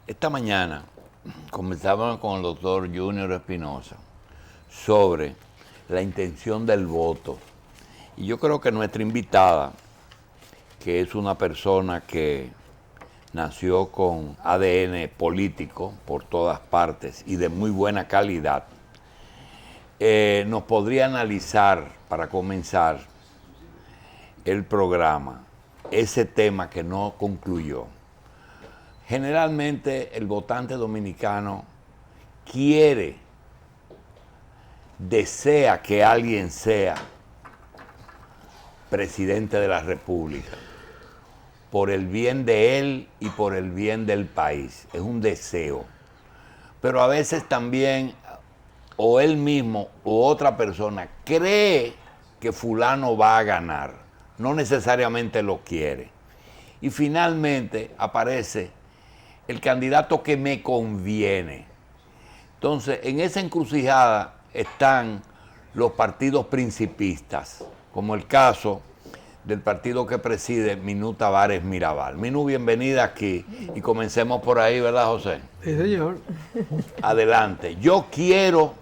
Esta mañana conversábamos con el doctor Junior Espinosa sobre la intención del voto. Y yo creo que nuestra invitada, que es una persona que nació con ADN político por todas partes y de muy buena calidad, nos podría analizar, para comenzar el programa, ese tema que no concluyó. Generalmente el votante dominicano desea que alguien sea presidente de la República, por el bien de él y por el bien del país. Es un deseo. Pero a veces también, o él mismo u otra persona cree que fulano va a ganar. No necesariamente lo quiere. Y finalmente aparece el candidato que me conviene. Entonces, en esa encrucijada están los partidos principistas, como el caso del partido que preside Minú Tavares Mirabal. Minú, bienvenida aquí y comencemos por ahí, ¿verdad, José? Sí, señor. Adelante. Yo quiero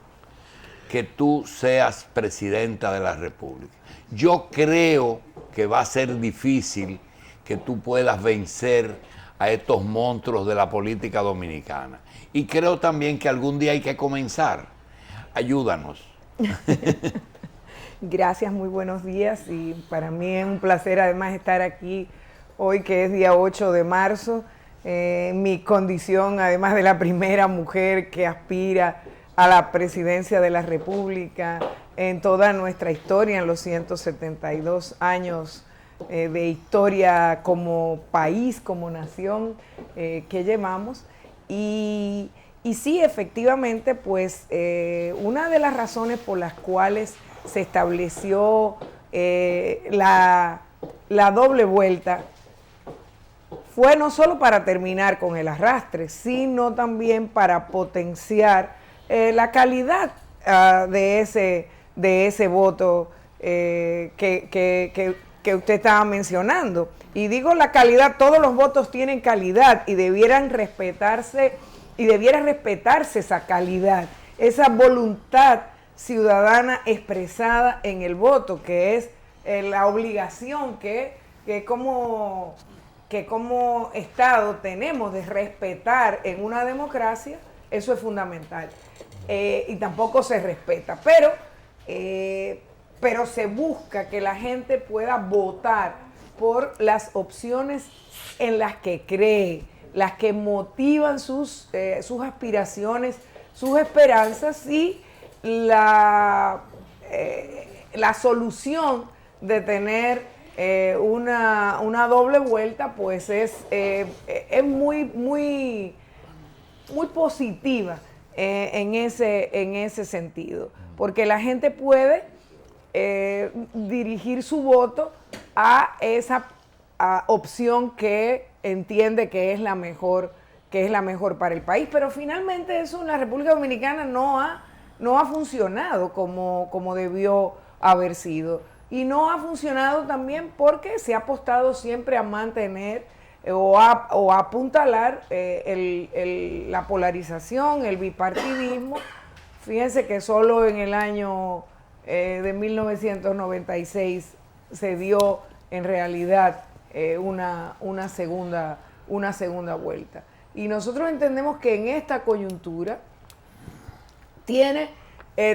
que tú seas presidenta de la República. Yo creo que va a ser difícil que tú puedas vencer a estos monstruos de la política dominicana. Y creo también que algún día hay que comenzar. Ayúdanos. Gracias, muy buenos días, y para mí es un placer además estar aquí hoy, que es día 8 de marzo, mi condición además de la primera mujer que aspira a la presidencia de la República en toda nuestra historia, en los 172 años de historia como país, como nación que llevamos. Y sí, efectivamente, pues una de las razones por las cuales se estableció la doble vuelta fue no solo para terminar con el arrastre, sino también para potenciar la calidad de ese voto que usted estaba mencionando. Y digo la calidad, todos los votos tienen calidad y debieran respetarse, y debiera respetarse esa calidad, esa voluntad ciudadana expresada en el voto, que es la obligación que como Estado tenemos de respetar en una democracia. Eso es fundamental. Y tampoco se respeta, pero se busca que la gente pueda votar por las opciones en las que cree, las que motivan sus aspiraciones, sus esperanzas, y la solución de tener una doble vuelta pues es muy positiva en ese sentido, porque la gente puede dirigir su voto a esa opción que entiende que es la mejor para el país. Pero finalmente eso en la República Dominicana no ha funcionado como debió haber sido, y no ha funcionado también porque se ha apostado siempre a mantener o a apuntalar la polarización, el bipartidismo. Fíjense que solo en el año de 1996 se dio en realidad una segunda vuelta. Y nosotros entendemos que en esta coyuntura tiene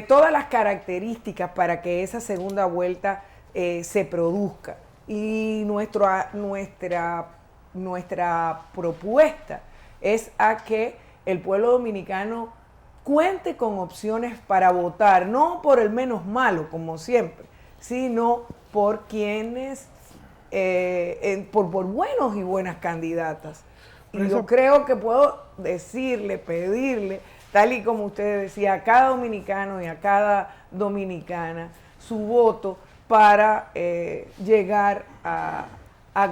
todas las características para que esa segunda vuelta se produzca. Y nuestra propuesta es a que el pueblo dominicano cuente con opciones para votar, no por el menos malo, como siempre, sino por quienes, por buenos y buenas candidatas. Y yo creo que puedo pedirle, tal y como usted decía, a cada dominicano y a cada dominicana su voto para llegar a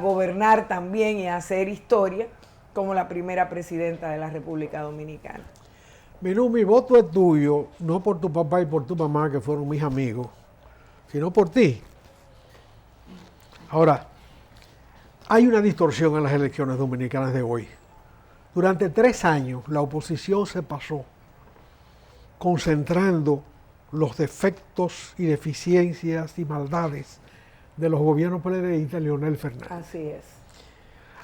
gobernar también y a hacer historia como la primera presidenta de la República Dominicana. Minú, mi voto es tuyo, no por tu papá y por tu mamá, que fueron mis amigos, sino por ti. Ahora, hay una distorsión en las elecciones dominicanas de hoy. Durante 3 años la oposición se pasó concentrando los defectos y deficiencias y maldades de los gobiernos PLDistas de Leonel Fernández. Así es.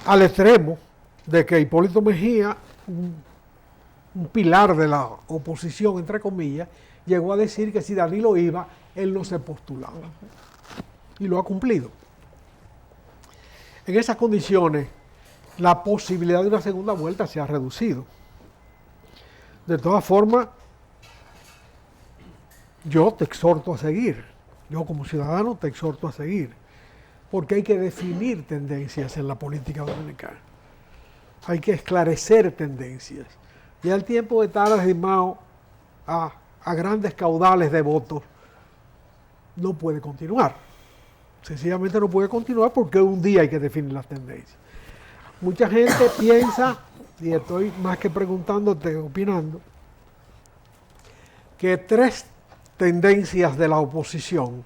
Al extremo de que Hipólito Mejía, un pilar de la oposición, entre comillas, llegó a decir que si Danilo iba, él no se postulaba. Y lo ha cumplido. En esas condiciones, la posibilidad de una segunda vuelta se ha reducido. De todas formas, yo te exhorto a seguir. Yo como ciudadano te exhorto a seguir. Porque hay que definir tendencias en la política dominicana. Hay que esclarecer tendencias. Ya el tiempo de estar arrimado a grandes caudales de votos no puede continuar. Sencillamente no puede continuar porque un día hay que definir las tendencias. Mucha gente piensa, y estoy más que preguntándote, opinando, que 3 tendencias de la oposición,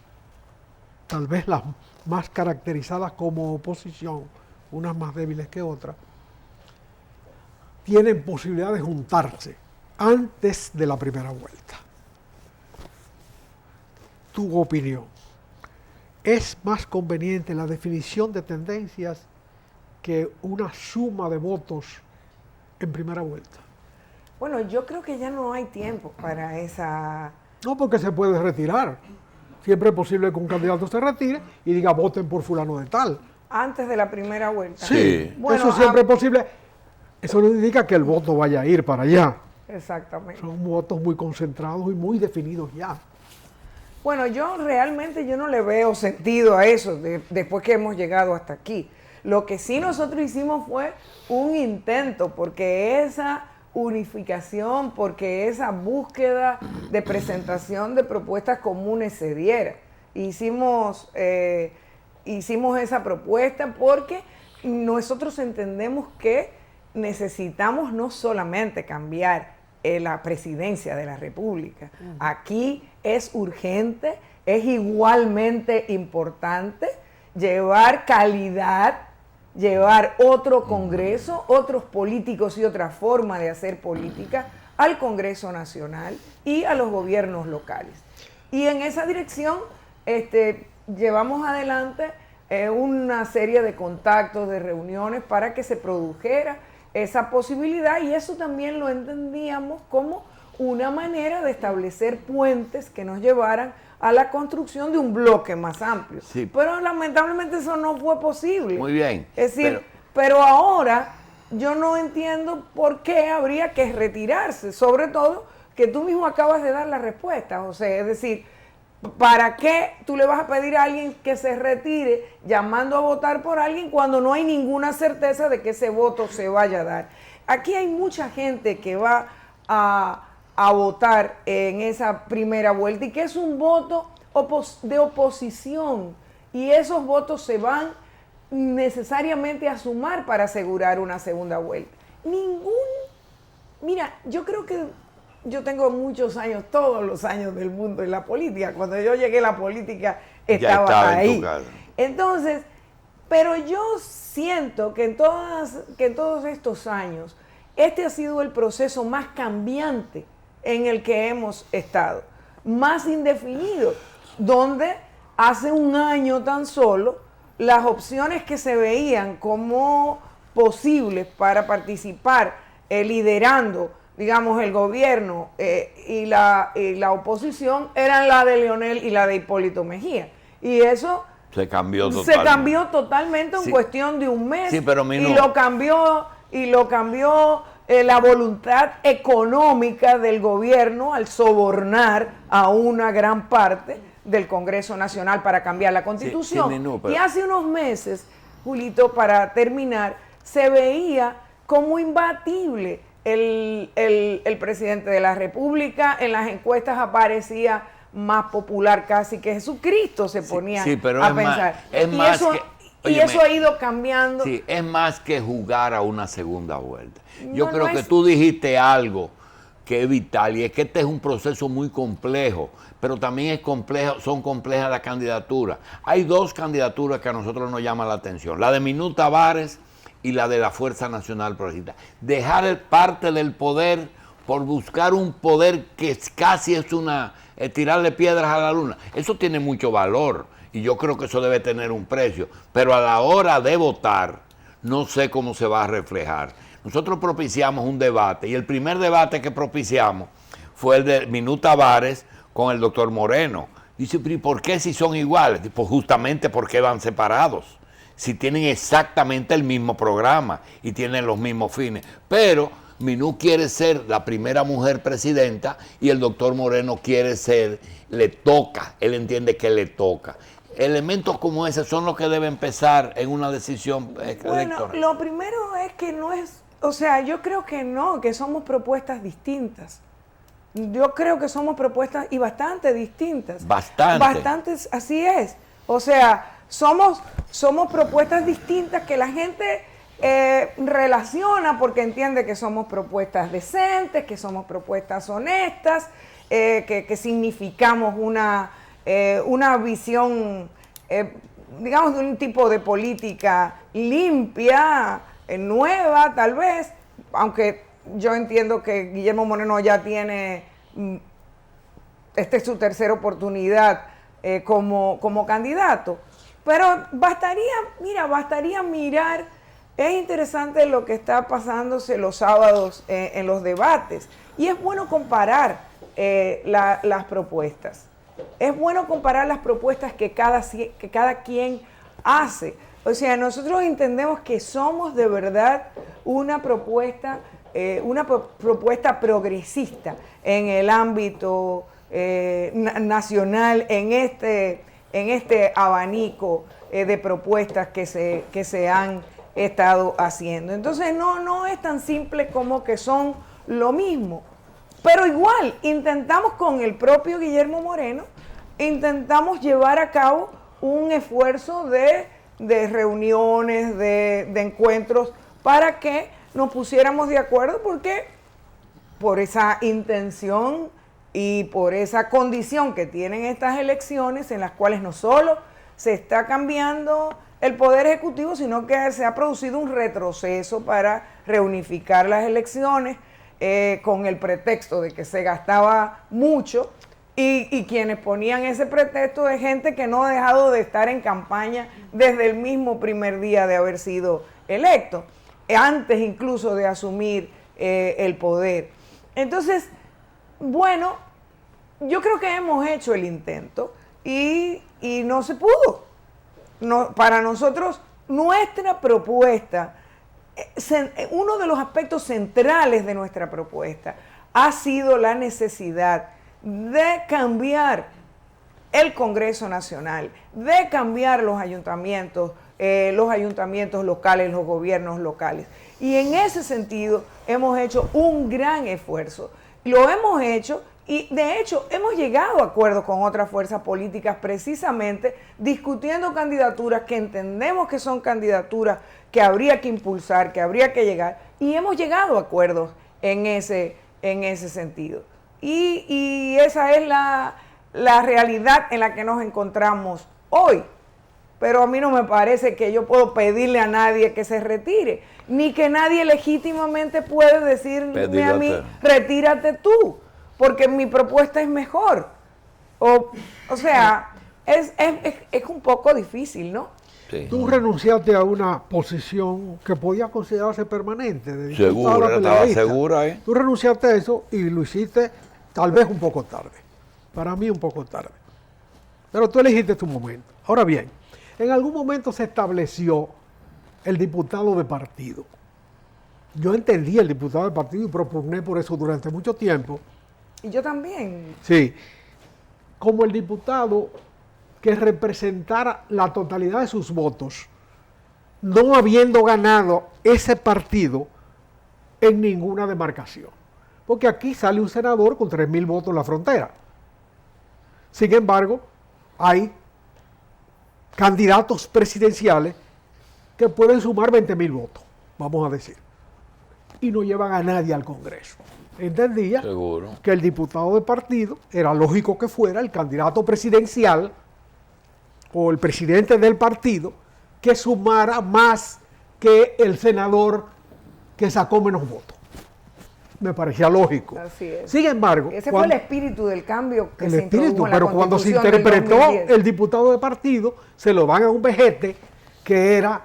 tal vez las más caracterizadas como oposición, unas más débiles que otras, tienen posibilidad de juntarse antes de la primera vuelta. Tu opinión. ¿Es más conveniente la definición de tendencias que una suma de votos en primera vuelta? Bueno, yo creo que ya no hay tiempo para esa... No, porque se puede retirar. Siempre es posible que un candidato se retire y diga voten por fulano de tal. Antes de la primera vuelta. Sí, Bueno, eso siempre es posible. Eso no indica que el voto vaya a ir para allá. Exactamente. Son votos muy concentrados y muy definidos ya. Bueno, yo no le veo sentido a eso después que hemos llegado hasta aquí. Lo que sí nosotros hicimos fue un intento, porque esa unificación, porque esa búsqueda de presentación de propuestas comunes se diera. Hicimos esa propuesta porque nosotros entendemos que necesitamos no solamente cambiar la presidencia de la República. Aquí es urgente, es igualmente importante llevar calidad, llevar otro Congreso, otros políticos y otra forma de hacer política al Congreso Nacional y a los gobiernos locales. Y en esa dirección llevamos adelante una serie de contactos, de reuniones para que se produjera esa posibilidad, y eso también lo entendíamos como una manera de establecer puentes que nos llevaran a la construcción de un bloque más amplio. Sí. Pero lamentablemente eso no fue posible. Muy bien. Es decir, pero ahora yo no entiendo por qué habría que retirarse, sobre todo que tú mismo acabas de dar la respuesta, José. Es decir, ¿para qué tú le vas a pedir a alguien que se retire llamando a votar por alguien cuando no hay ninguna certeza de que ese voto se vaya a dar? Aquí hay mucha gente que va a votar en esa primera vuelta y que es un voto de oposición, y esos votos se van necesariamente a sumar para asegurar una segunda vuelta. Mira, yo creo que yo tengo muchos años, todos los años del mundo en la política. Cuando yo llegué a la política estaba ahí. En tu casa. Entonces, pero yo siento que en todos estos años, este ha sido el proceso más cambiante en el que hemos estado, más indefinido, donde hace un año tan solo las opciones que se veían como posibles para participar liderando, digamos, el gobierno y la oposición eran la de Leonel y la de Hipólito Mejía. Y eso se cambió totalmente en cuestión de un mes. Sí, pero y lo cambió la voluntad económica del gobierno al sobornar a una gran parte del Congreso Nacional para cambiar la Constitución. Y hace unos meses, Julito, para terminar, se veía como imbatible el presidente de la República. En las encuestas aparecía más popular casi que Jesucristo, se ponía a pensar. Y eso ha ido cambiando. Sí, es más que jugar a una segunda vuelta. Yo creo que tú dijiste algo que es vital, y es que este es un proceso muy complejo, pero también son complejas las candidaturas. Hay 2 candidaturas que a nosotros nos llaman la atención, la de Minú Tavares y la de la Fuerza Nacional Progresista. Dejar parte del poder por buscar un poder que casi es tirarle piedras a la luna. Eso tiene mucho valor y yo creo que eso debe tener un precio, pero a la hora de votar no sé cómo se va a reflejar. Nosotros propiciamos un debate y el primer debate que propiciamos fue el de Minú Tavares con el doctor Moreno. Dice, ¿y por qué si son iguales? Pues justamente porque van separados, si tienen exactamente el mismo programa y tienen los mismos fines. Pero Minú quiere ser la primera mujer presidenta y el doctor Moreno quiere ser, le toca, él entiende que le toca. Elementos como ese son los que deben empezar en una decisión electoral. Bueno, lo primero es que no es, o sea, yo creo que no, que somos propuestas distintas. Yo creo que somos propuestas y bastante distintas. Bastantes, así es. O sea, somos propuestas distintas que la gente relaciona porque entiende que somos propuestas decentes, que somos propuestas honestas, que significamos una visión, digamos, de un tipo de política limpia, nueva tal vez, aunque yo entiendo que Guillermo Moreno ya tiene, esta es su tercera oportunidad como candidato, pero bastaría mirar, es interesante lo que está pasándose los sábados en los debates, y es bueno comparar las propuestas. Es bueno comparar las propuestas que cada quien hace. O sea, nosotros entendemos que somos de verdad una propuesta progresista en el ámbito nacional, en este abanico de propuestas que se han estado haciendo. Entonces no es tan simple como que son lo mismo. Pero igual, intentamos con el propio Guillermo Moreno, intentamos llevar a cabo un esfuerzo de reuniones, de encuentros, para que nos pusiéramos de acuerdo, porque por esa intención y por esa condición que tienen estas elecciones, en las cuales no solo se está cambiando el Poder Ejecutivo, sino que se ha producido un retroceso para reunificar las elecciones, con el pretexto de que se gastaba mucho, y quienes ponían ese pretexto de gente que no ha dejado de estar en campaña desde el mismo primer día de haber sido electo, antes incluso de asumir el poder. Entonces, bueno, yo creo que hemos hecho el intento y no se pudo. No, para nosotros, nuestra propuesta, uno de los aspectos centrales de nuestra propuesta ha sido la necesidad de cambiar el Congreso Nacional, de cambiar los ayuntamientos locales, los gobiernos locales. Y en ese sentido hemos hecho un gran esfuerzo. Lo hemos hecho y de hecho hemos llegado a acuerdos con otras fuerzas políticas, precisamente discutiendo candidaturas que entendemos que son candidaturas que habría que impulsar, que habría que llegar, y hemos llegado a acuerdos en ese sentido. Y esa es la realidad en la que nos encontramos hoy. Pero a mí no me parece que yo puedo pedirle a nadie que se retire, ni que nadie legítimamente puede decirme a mí, retírate tú, porque mi propuesta es mejor. O sea, es un poco difícil, ¿no? Sí. Tú renunciaste a una posición que podía considerarse permanente. De seguro, estaba segura, ¿eh? Tú renunciaste a eso y lo hiciste tal vez un poco tarde. Para mí un poco tarde. Pero tú elegiste tu momento. Ahora bien, en algún momento se estableció el diputado de partido. Yo entendí el diputado de partido y propugné por eso durante mucho tiempo. Y yo también. Sí. Como el diputado que representara la totalidad de sus votos, no habiendo ganado ese partido en ninguna demarcación. Porque aquí sale un senador con 3.000 votos en la frontera. Sin embargo, hay candidatos presidenciales que pueden sumar 20.000 votos, vamos a decir, y no llevan a nadie al Congreso. Entendía Seguro. que el diputado de partido era lógico que fuera el candidato presidencial o el presidente del partido que sumara más que el senador que sacó menos votos. Me parecía lógico. Así es. Sin embargo, Ese fue el espíritu del cambio que el se espíritu, introdujo en la pero cuando se Constitución del interpretó 2010. el diputado de partido, se lo dan a un vejete que era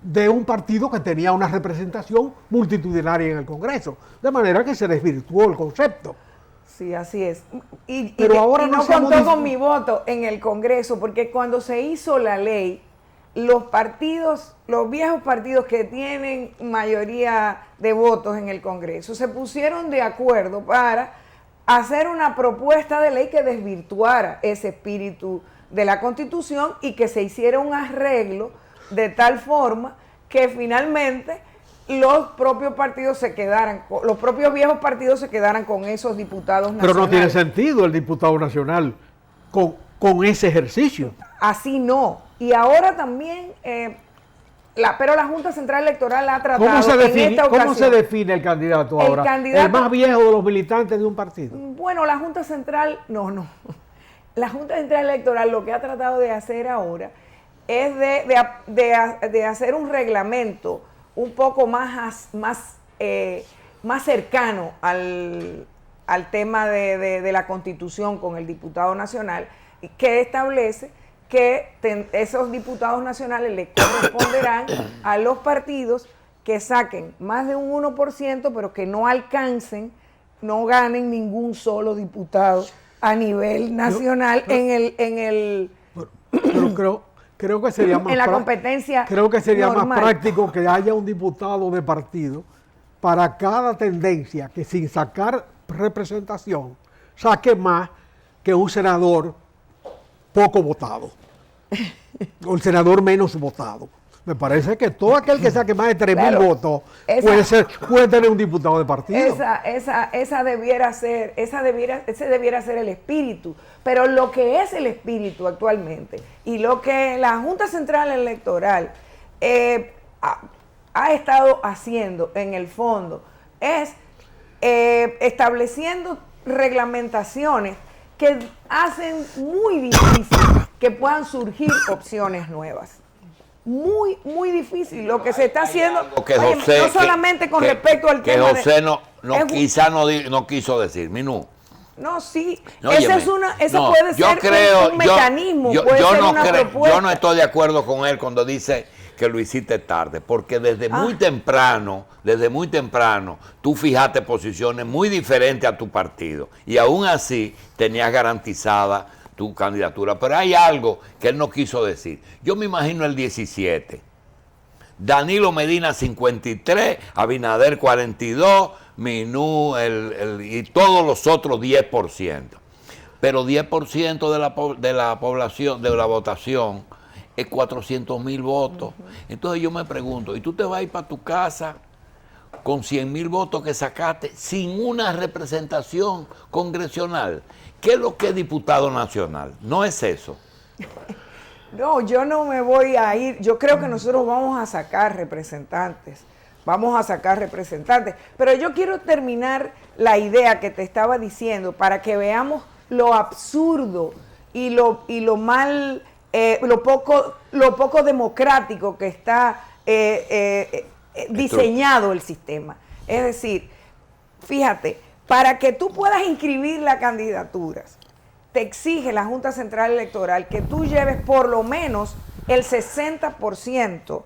de un partido que tenía una representación multitudinaria en el Congreso. De manera que se desvirtuó el concepto. Sí, así es. Pero ahora no no se contó con mi voto en el Congreso, porque cuando se hizo la ley, los partidos, los viejos partidos que tienen mayoría de votos en el Congreso, se pusieron de acuerdo para hacer una propuesta de ley que desvirtuara ese espíritu de la Constitución y que se hiciera un arreglo de tal forma que finalmente los propios partidos se quedaran, los propios viejos partidos se quedaran con esos diputados nacionales. Pero no tiene sentido el diputado nacional con ese ejercicio. Así no. Y ahora también, pero la Junta Central Electoral ha tratado ¿Cómo se ocasión, define el candidato ahora? El más viejo de los militantes de un partido. Bueno, la Junta Central, no. La Junta Central Electoral lo que ha tratado de hacer ahora es de hacer un reglamento un poco más cercano al tema de la Constitución con el diputado nacional, que establece que esos diputados nacionales le corresponderán a los partidos que saquen más de un 1%, pero que no alcancen, no ganen ningún solo diputado a nivel nacional Pero creo que sería más en la competencia creo que sería normal. más práctico que haya un diputado de partido para cada tendencia que sin sacar representación saque más que un senador poco votado o el senador menos votado. Me parece que todo aquel que saque más de 3.000 votos puede tener un diputado de partido. Ese debiera ser el espíritu. Pero lo que es el espíritu actualmente y lo que la Junta Central Electoral ha estado haciendo en el fondo es estableciendo reglamentaciones que hacen muy difícil que puedan surgir opciones nuevas. Muy, muy difícil. Lo que se está haciendo, no solamente con respecto al tema que José no quiso decir. Minú. No, sí. No, Esa puede ser un mecanismo, puede ser una propuesta. Yo no estoy de acuerdo con él cuando dice que lo hiciste tarde, porque desde muy temprano, tú fijaste posiciones muy diferentes a tu partido y aún así tenías garantizada tu candidatura. Pero hay algo que él no quiso decir. Yo me imagino el 17. Danilo Medina 53, Abinader 42, Minú y todos los otros 10%. Pero 10% de la población, de la votación, es 400,000 votos. Entonces yo me pregunto, ¿y tú te vas a ir para tu casa con 100,000 votos que sacaste sin una representación congresional? ¿Qué es lo que es diputado nacional? No es eso. No, yo no me voy a ir. Yo creo que nosotros vamos a sacar representantes. Pero yo quiero terminar la idea que te estaba diciendo para que veamos lo absurdo y lo poco democrático que está diseñado el sistema. Es decir, fíjate, para que tú puedas inscribir las candidaturas, te exige la Junta Central Electoral que tú lleves por lo menos el 60%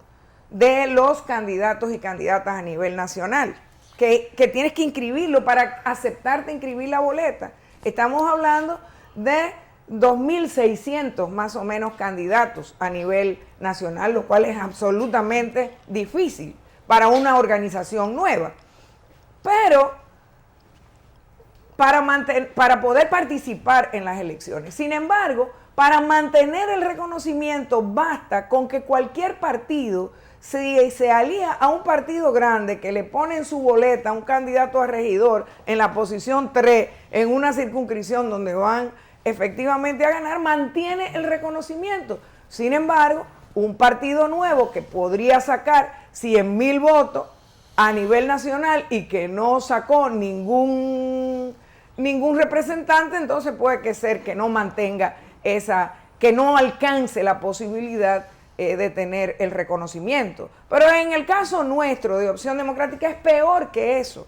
de los candidatos y candidatas a nivel nacional, que tienes que inscribirlo para aceptarte inscribir la boleta. Estamos hablando de 2.600 más o menos candidatos a nivel nacional, lo cual es absolutamente difícil para una organización nueva. Pero para poder participar en las elecciones. Sin embargo, para mantener el reconocimiento basta con que cualquier partido, si se alía a un partido grande que le pone en su boleta a un candidato a regidor en la posición 3, en una circunscripción donde van efectivamente a ganar, mantiene el reconocimiento. Sin embargo, un partido nuevo que podría sacar 100,000 votos a nivel nacional y que no sacó ningún representante, entonces puede que no mantenga que no alcance la posibilidad de tener el reconocimiento. Pero en el caso nuestro de Opción Democrática es peor que eso.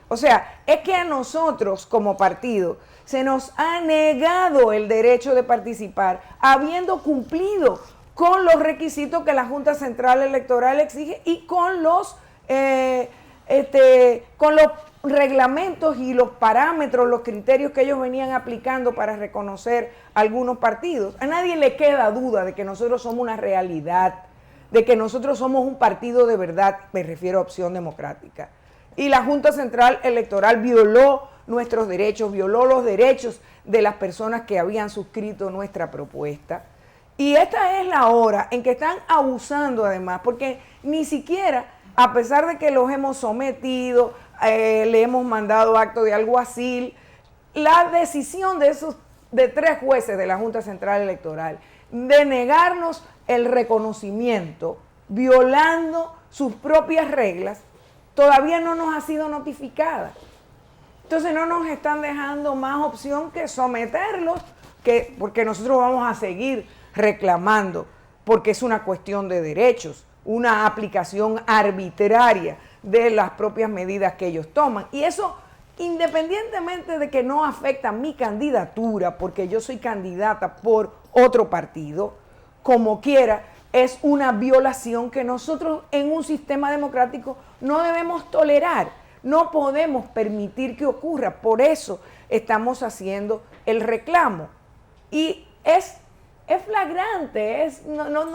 O sea, es que a nosotros como partido se nos ha negado el derecho de participar habiendo cumplido con los requisitos que la Junta Central Electoral exige y con los reglamentos y los parámetros, los criterios que ellos venían aplicando para reconocer algunos partidos. A nadie le queda duda de que nosotros somos una realidad, de que nosotros somos un partido de verdad, me refiero a Opción Democrática. Y la Junta Central Electoral violó nuestros derechos, violó los derechos de las personas que habían suscrito nuestra propuesta. Y esta es la hora en que están abusando además, porque ni siquiera, a pesar de que los hemos sometido, le hemos mandado acto de alguacil, la decisión de 3 jueces de la Junta Central Electoral de negarnos el reconocimiento, violando sus propias reglas, todavía no nos ha sido notificada. Entonces no nos están dejando más opción que someterlos, porque nosotros vamos a seguir reclamando, porque es una cuestión de derechos, una aplicación arbitraria de las propias medidas que ellos toman. Y eso, independientemente de que no afecta mi candidatura, porque yo soy candidata por otro partido, como quiera, es una violación que nosotros en un sistema democrático no debemos tolerar. No podemos permitir que ocurra. Por eso estamos haciendo el reclamo. Y es flagrante,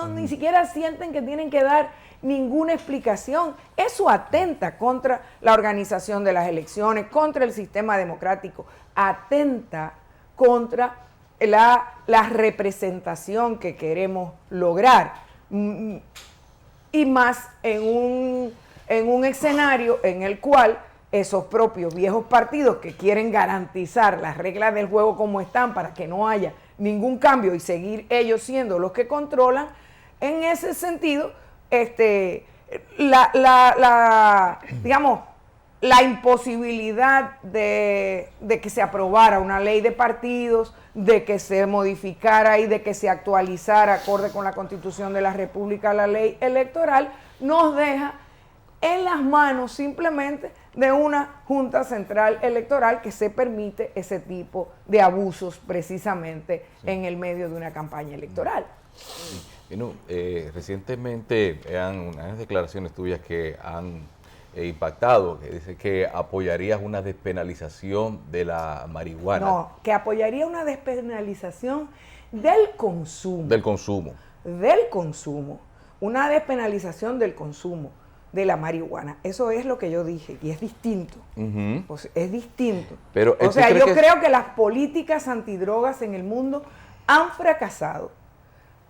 ni siquiera sienten que tienen que dar ninguna explicación. Eso atenta contra la organización de las elecciones, contra el sistema democrático, atenta contra la representación que queremos lograr. Y más en un escenario en el cual esos propios viejos partidos que quieren garantizar las reglas del juego como están para que no haya ningún cambio y seguir ellos siendo los que controlan, en ese sentido, digamos, la imposibilidad de que se aprobara una ley de partidos, de que se modificara y de que se actualizara acorde con la Constitución de la República la ley electoral, nos deja en las manos simplemente de una Junta Central Electoral que se permite ese tipo de abusos precisamente en el medio de una campaña electoral. Bueno, recientemente han unas declaraciones tuyas que han impactado, que dice que apoyarías una despenalización de la marihuana. No, que apoyaría una despenalización del consumo. Del consumo. Del consumo. Una despenalización del consumo de la marihuana. Eso es lo que yo dije y es distinto. O sea, es distinto. Pero, o sea, yo creo que las políticas antidrogas en el mundo han fracasado.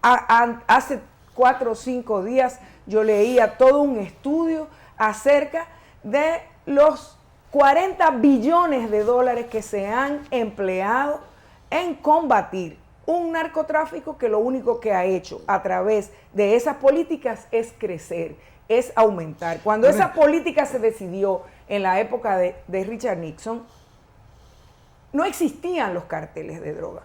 Hace 4 o 5 días yo leía todo un estudio acerca de los 40 billones de dólares que se han empleado en combatir un narcotráfico que lo único que ha hecho a través de esas políticas es crecer, es aumentar. Cuando esa política se decidió en la época de Richard Nixon, no existían los carteles de droga.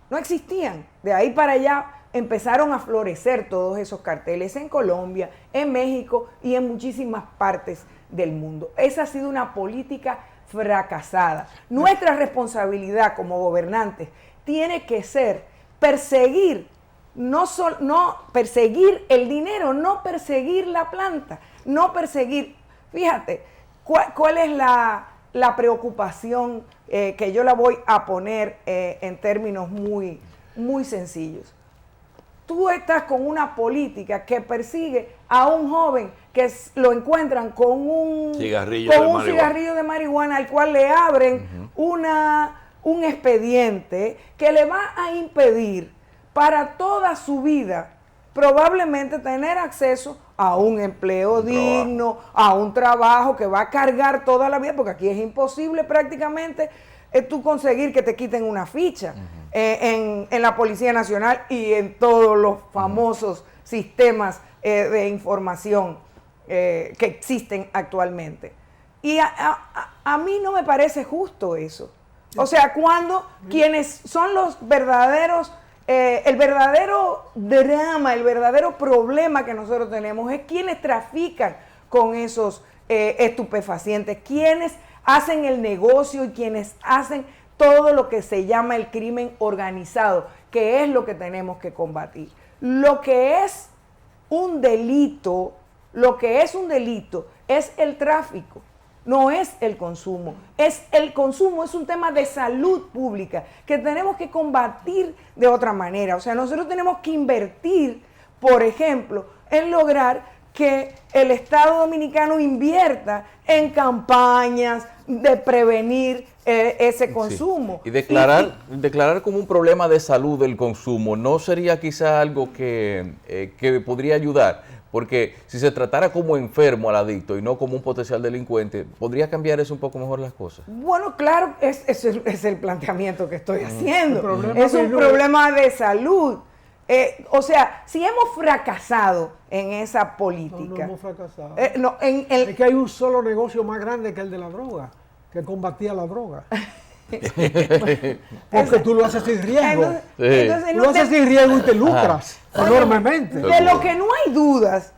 No existían. De ahí para allá empezaron a florecer todos esos carteles en Colombia, en México y en muchísimas partes del mundo. Esa ha sido una política fracasada. Nuestra responsabilidad como gobernantes tiene que ser perseguir, no perseguir el dinero, no perseguir la planta, no perseguir. Fíjate, ¿cuál es la preocupación que yo la voy a poner en términos muy, muy sencillos? Tú estás con una política que persigue a un joven que lo encuentran con un cigarrillo de marihuana al cual le abren un expediente que le va a impedir para toda su vida probablemente tener acceso a un empleo digno, a un trabajo que va a cargar toda la vida, porque aquí es imposible prácticamente tú conseguir que te quiten una ficha en la Policía Nacional y en todos los famosos sistemas de información que existen actualmente. Y a mí no me parece justo eso. O sea, cuando quienes son los verdaderos el verdadero drama, el verdadero problema que nosotros tenemos es quienes trafican con esos estupefacientes, quienes hacen el negocio y quienes hacen todo lo que se llama el crimen organizado, que es lo que tenemos que combatir. Lo que es un delito es el tráfico, no es el consumo. El consumo es un tema de salud pública que tenemos que combatir de otra manera. O sea, nosotros tenemos que invertir, por ejemplo, en lograr que el Estado Dominicano invierta en campañas de prevenir ese consumo. Sí. Y declarar como un problema de salud el consumo, ¿no sería quizá algo que podría ayudar? Porque si se tratara como enfermo al adicto y no como un potencial delincuente, ¿podría cambiar eso un poco mejor las cosas? Bueno, claro, es el planteamiento que estoy haciendo. Es un problema de salud. O sea, si hemos fracasado en esa política. No hemos fracasado. Es que hay un solo negocio más grande que el de la droga, que combatía la droga. Porque tú lo haces sin riesgo. Entonces, lo haces sin riesgo y te lucras enormemente. De lo que no hay dudas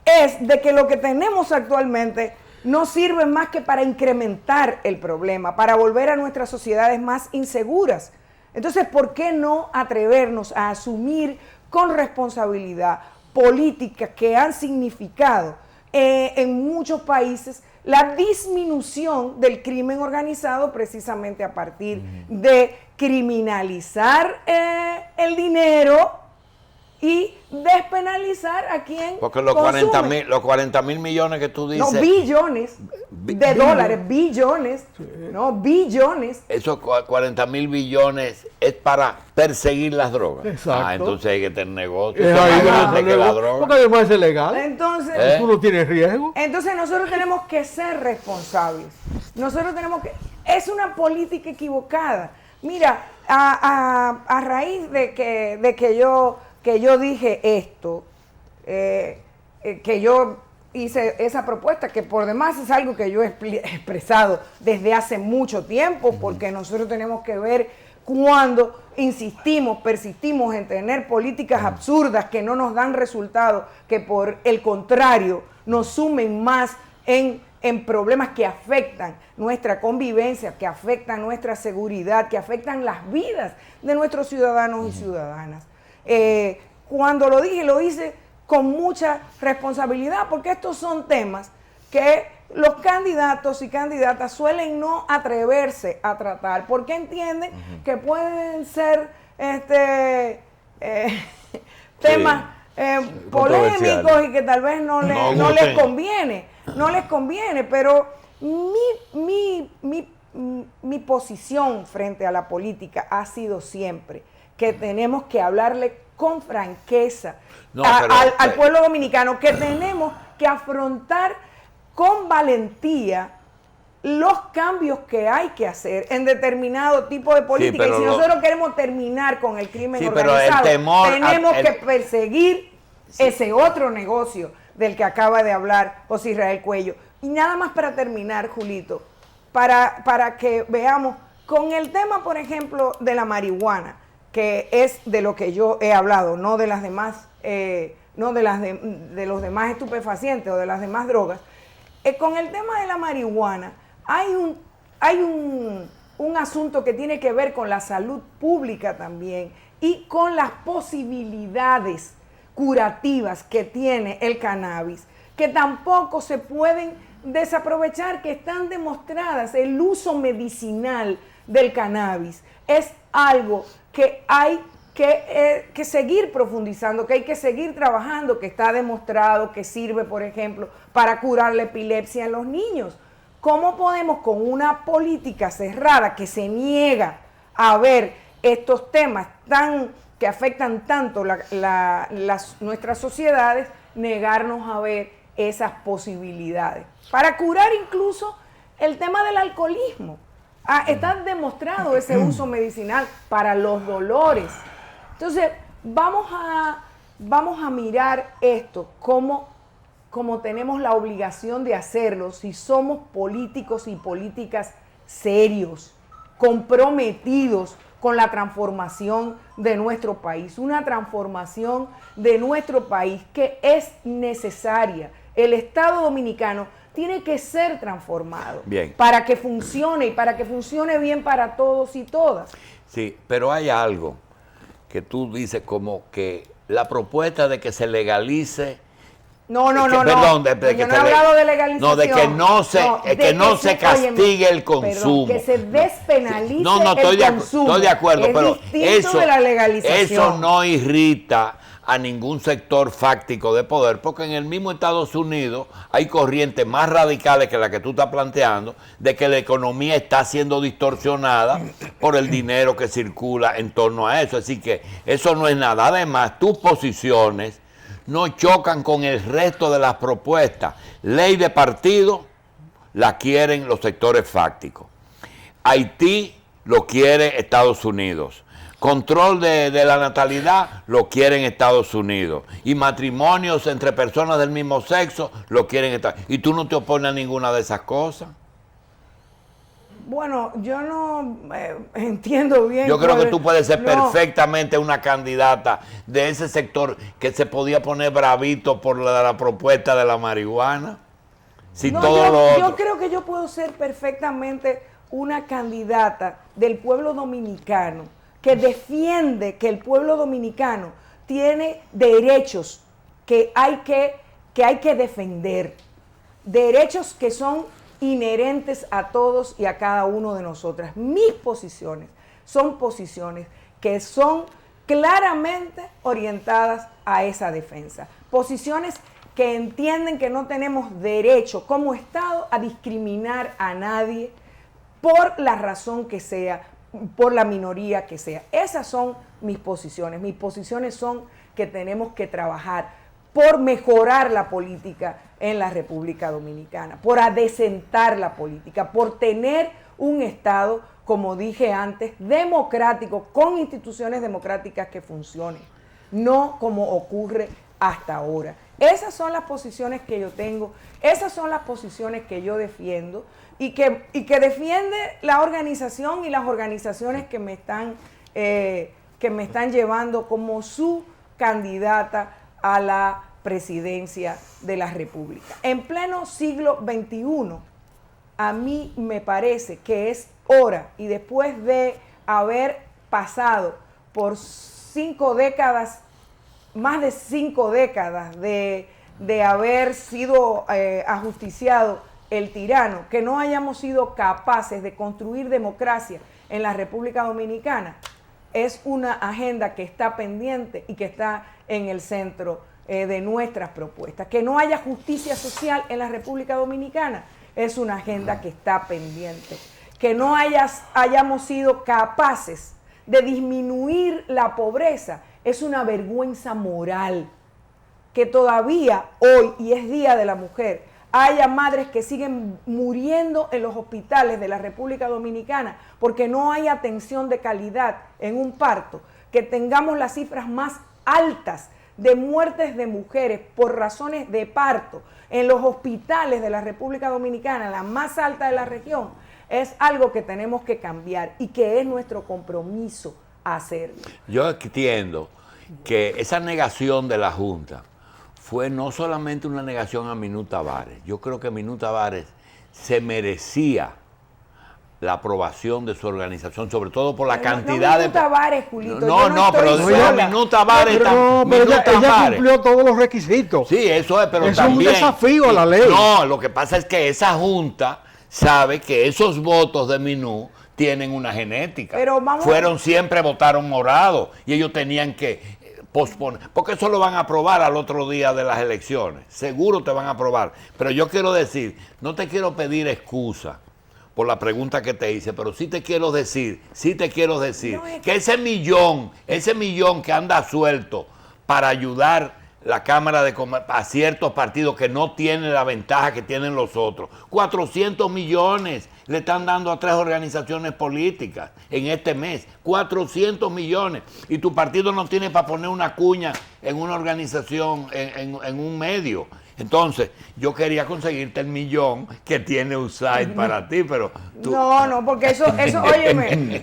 es de que lo que tenemos actualmente no sirve más que para incrementar el problema, para volver a nuestras sociedades más inseguras. Entonces, ¿por qué no atrevernos a asumir con responsabilidad políticas que han significado en muchos países la disminución del crimen organizado precisamente a partir de criminalizar el dinero y despenalizar a quien Porque los 40 mil millones que tú dices... No, billones de dólares, billones, no, billones. Esos 40 mil billones es para perseguir las drogas. Exacto. Entonces hay que tener negocio. Que la droga. Porque además es legal. Entonces, tú no tienes riesgo. Entonces nosotros tenemos que ser responsables. Nosotros tenemos que... Es una política equivocada. Mira, a raíz de que yo dije esto, que yo hice esa propuesta, que por demás es algo que yo he expresado desde hace mucho tiempo, porque nosotros tenemos que ver cuando persistimos en tener políticas absurdas que no nos dan resultados, que por el contrario nos sumen más en problemas que afectan nuestra convivencia, que afectan nuestra seguridad, que afectan las vidas de nuestros ciudadanos y ciudadanas. Cuando lo dije, lo hice con mucha responsabilidad, porque estos son temas que los candidatos y candidatas suelen no atreverse a tratar, porque entienden que pueden ser temas polémicos y que tal vez no les conviene, pero mi posición frente a la política ha sido siempre que tenemos que hablarle con franqueza al pueblo dominicano, que tenemos que afrontar con valentía los cambios que hay que hacer en determinado tipo de política. Sí, y si nosotros queremos terminar con el crimen organizado, tenemos que perseguir ese otro negocio del que acaba de hablar José Israel Cuello. Y nada más para terminar, Julito, para que veamos, con el tema, por ejemplo, de la marihuana, que es de lo que yo he hablado, no de las demás, de los demás estupefacientes o de las demás drogas. Con el tema de la marihuana hay un asunto que tiene que ver con la salud pública también y con las posibilidades curativas que tiene el cannabis, que tampoco se pueden desaprovechar, que están demostradas. El uso medicinal del cannabis es algo que hay que seguir profundizando, que hay que seguir trabajando, que está demostrado que sirve, por ejemplo, para curar la epilepsia en los niños. ¿Cómo podemos, con una política cerrada que se niega a ver estos temas que afectan tanto nuestras sociedades, negarnos a ver esas posibilidades? Para curar incluso el tema del alcoholismo. Está demostrado ese uso medicinal para los dolores. Entonces, vamos a mirar esto como tenemos la obligación de hacerlo si somos políticos y políticas serios, comprometidos con la transformación de nuestro país, una transformación de nuestro país que es necesaria. El Estado Dominicano tiene que ser transformado para que funcione y para que funcione bien para todos y todas. Sí, pero hay algo que tú dices como que la propuesta de que se legalice. No. Perdón, Yo no he hablado de legalización. No, de que no se castigue el consumo. Perdón, que se despenalice el consumo. Estoy de acuerdo, pero eso de la legalización. Eso no irrita a ningún sector fáctico de poder, porque en el mismo Estados Unidos hay corrientes más radicales que la que tú estás planteando, de que la economía está siendo distorsionada por el dinero que circula en torno a eso. Así que eso no es nada. Además, tus posiciones no chocan con el resto de las propuestas. Ley de partido la quieren los sectores fácticos. Haití lo quiere Estados Unidos. Control de la natalidad lo quieren Estados Unidos. Y matrimonios entre personas del mismo sexo lo quieren Estados Unidos. ¿Y tú no te opones a ninguna de esas cosas? Bueno, yo no entiendo bien. Yo creo que tú puedes ser perfectamente una candidata de ese sector que se podía poner bravito por la propuesta de la marihuana. Si yo creo que yo puedo ser perfectamente una candidata del pueblo dominicano que defiende que el pueblo dominicano tiene derechos que hay que defender, derechos que son inherentes a todos y a cada uno de nosotras. Mis posiciones son posiciones que son claramente orientadas a esa defensa. Posiciones que entienden que no tenemos derecho como Estado a discriminar a nadie por la razón que sea, por la minoría que sea. Esas son mis posiciones. Mis posiciones son que tenemos que trabajar por mejorar la política en la República Dominicana, por adecentar la política, por tener un Estado, como dije antes, democrático, con instituciones democráticas que funcionen, no como ocurre hasta ahora. Esas son las posiciones que yo tengo, esas son las posiciones que yo defiendo y que defiende la organización y las organizaciones que me están llevando como su candidata a la presidencia de la República. En pleno siglo XXI, a mí me parece que es hora, y después de haber pasado por 5 décadas, más de 5 décadas de haber sido ajusticiado el tirano, que no hayamos sido capaces de construir democracia en la República Dominicana, es una agenda que está pendiente y que está en el centro de nuestras propuestas. Que no haya justicia social en la República Dominicana es una agenda que está pendiente. Que no hayamos sido capaces de disminuir la pobreza es una vergüenza moral. Que todavía hoy, y es Día de la Mujer, haya madres que siguen muriendo en los hospitales de la República Dominicana porque no hay atención de calidad en un parto, que tengamos las cifras más altas de muertes de mujeres por razones de parto en los hospitales de la República Dominicana, la más alta de la región, es algo que tenemos que cambiar y que es nuestro compromiso hacerlo. Yo entiendo que esa negación de la Junta fue no solamente una negación a Minú Tavares. Yo creo que Minú Tavares se merecía la aprobación de su organización, sobre todo por la cantidad de... Minú Tavares, Julito. Pero Minú Tavares... Ella cumplió todos los requisitos. Sí, eso es, pero eso también... es un desafío a la ley. No, lo que pasa es que esa Junta sabe que esos votos de Minú tienen una genética. Pero siempre votaron morado y ellos tenían que posponer, porque eso lo van a aprobar al otro día de las elecciones. Seguro te van a aprobar. Pero yo quiero decir, no te quiero pedir excusa por la pregunta que te hice, pero sí te quiero decir que ese millón que anda suelto para ayudar la Cámara de Comercio a ciertos partidos que no tienen la ventaja que tienen los otros, 400 millones le están dando a 3 organizaciones políticas en este mes, 400 millones, y tu partido no tiene para poner una cuña en una organización, en un medio. Entonces, yo quería conseguirte el millón que tiene USAID para ti, pero tú... No, porque eso óyeme,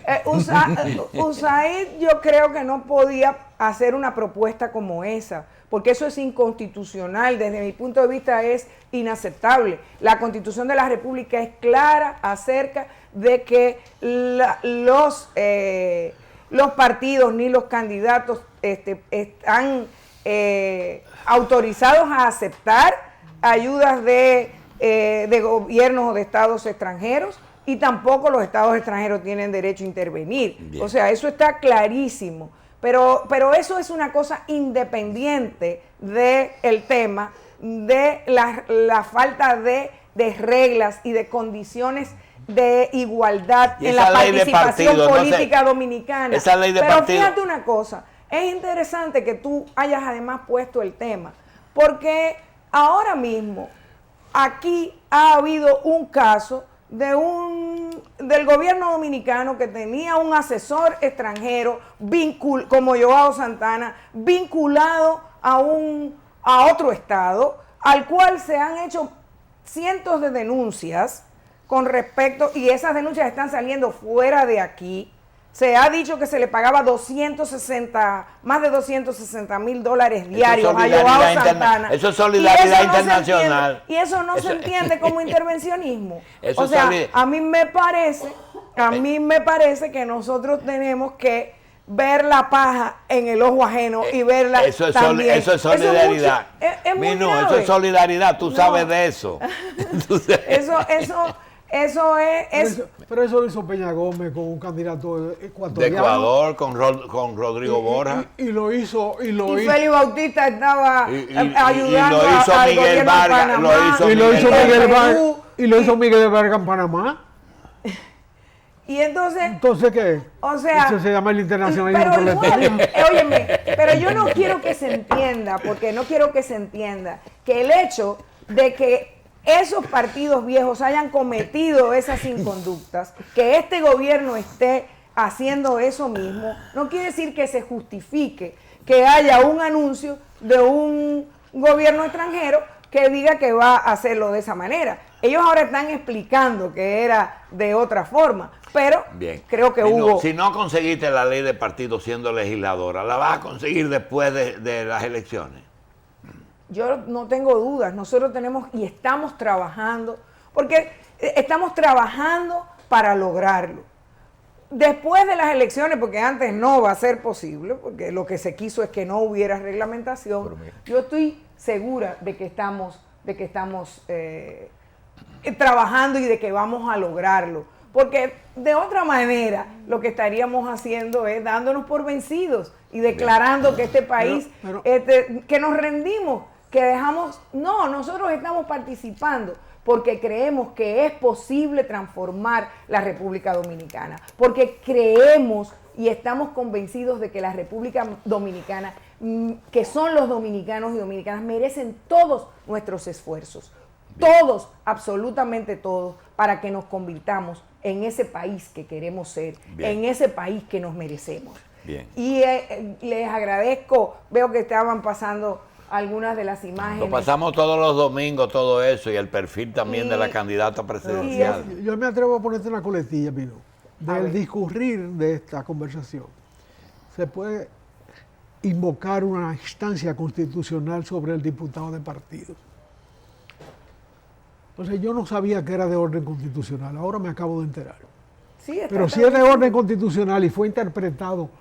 USAID yo creo que no podía hacer una propuesta como esa, porque eso es inconstitucional, desde mi punto de vista es inaceptable. La Constitución de la República es clara acerca de que los partidos ni los candidatos están autorizados a aceptar ayudas de gobiernos o de estados extranjeros, y tampoco los estados extranjeros tienen derecho a intervenir. Bien. O sea, eso está clarísimo. Pero eso es una cosa independiente del tema de la falta de reglas y de condiciones de igualdad en la participación política dominicana. Esa ley de Pero partido. fíjate una cosa, es interesante que tú hayas además puesto el tema, porque ahora mismo aquí ha habido un caso del gobierno dominicano que tenía un asesor extranjero como Joao Santana, vinculado a otro estado, al cual se han hecho cientos de denuncias con respecto, y esas denuncias están saliendo fuera de aquí. Se ha dicho que se le pagaba más de $260,000 diarios a Joao Santana. Eso es solidaridad internacional. Y eso no se entiende como intervencionismo. O sea, a mí me parece que nosotros tenemos que ver la paja en el ojo ajeno y verla también. Eso es solidaridad. Eso es solidaridad, tú sabes de eso. Pero eso lo hizo Peña Gómez con un candidato ecuatoriano. De Ecuador, con Rodrigo Borja. Y lo hizo. Y Félix Bautista estaba ayudando al gobierno de Panamá. Y lo hizo Miguel Vargas en Panamá. Y entonces ¿qué? O sea, eso se llama el internacionalismo proletario. Óyeme, pero yo no quiero que se entienda, que el hecho de que esos partidos viejos hayan cometido esas inconductas, que este gobierno esté haciendo eso mismo, no quiere decir que se justifique que haya un anuncio de un gobierno extranjero que diga que va a hacerlo de esa manera. Ellos ahora están explicando que era de otra forma, pero creo que hubo... Si no conseguiste la ley de partidos siendo legisladora, ¿la vas a conseguir después de las elecciones? Yo no tengo dudas, nosotros tenemos y estamos trabajando, porque estamos trabajando para lograrlo. Después de las elecciones, porque antes no va a ser posible, porque lo que se quiso es que no hubiera reglamentación, yo estoy segura de que estamos trabajando y de que vamos a lograrlo. Porque de otra manera lo que estaríamos haciendo es dándonos por vencidos y declarando que este país, que nos rendimos, que dejamos... No, nosotros estamos participando porque creemos que es posible transformar la República Dominicana, porque creemos y estamos convencidos de que la República Dominicana, que son los dominicanos y dominicanas, merecen todos nuestros esfuerzos, todos, absolutamente todos, para que nos convirtamos en ese país que queremos ser, en ese país que nos merecemos. Y les agradezco, veo que estaban pasando algunas de las imágenes. Lo pasamos todos los domingos, todo eso, y el perfil también de la candidata presidencial. Yo me atrevo a ponerte una coletilla, Pino. Del discurrir de esta conversación, se puede invocar una instancia constitucional sobre el diputado de partidos. Entonces yo no sabía que era de orden constitucional, ahora me acabo de enterar. Pero si es de orden constitucional y fue interpretado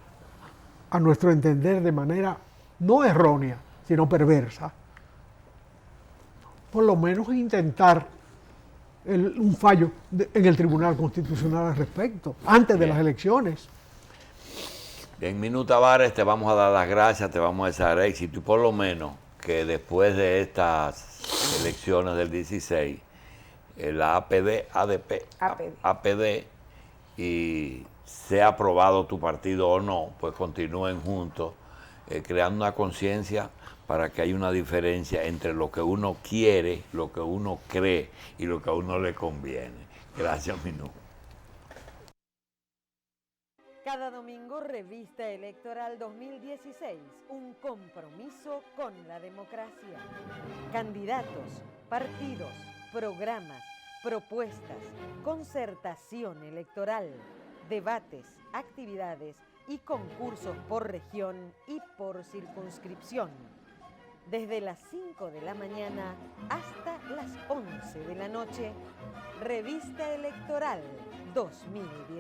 a nuestro entender de manera no errónea, sino perversa, por lo menos intentar un fallo en el Tribunal Constitucional al respecto, antes de las elecciones. Bien, Minú Tavares, te vamos a dar las gracias, te vamos a desear éxito, y por lo menos que después de estas elecciones del 16, la APD, y sea aprobado tu partido o no, pues continúen juntos, creando una conciencia para que haya una diferencia entre lo que uno quiere, lo que uno cree y lo que a uno le conviene. Gracias, Minú. Cada domingo, Revista Electoral 2016, un compromiso con la democracia. Candidatos, partidos, programas, propuestas, concertación electoral, debates, actividades y concursos por región y por circunscripción. Desde las 5 de la mañana hasta las 11 de la noche, Revista Electoral 2016.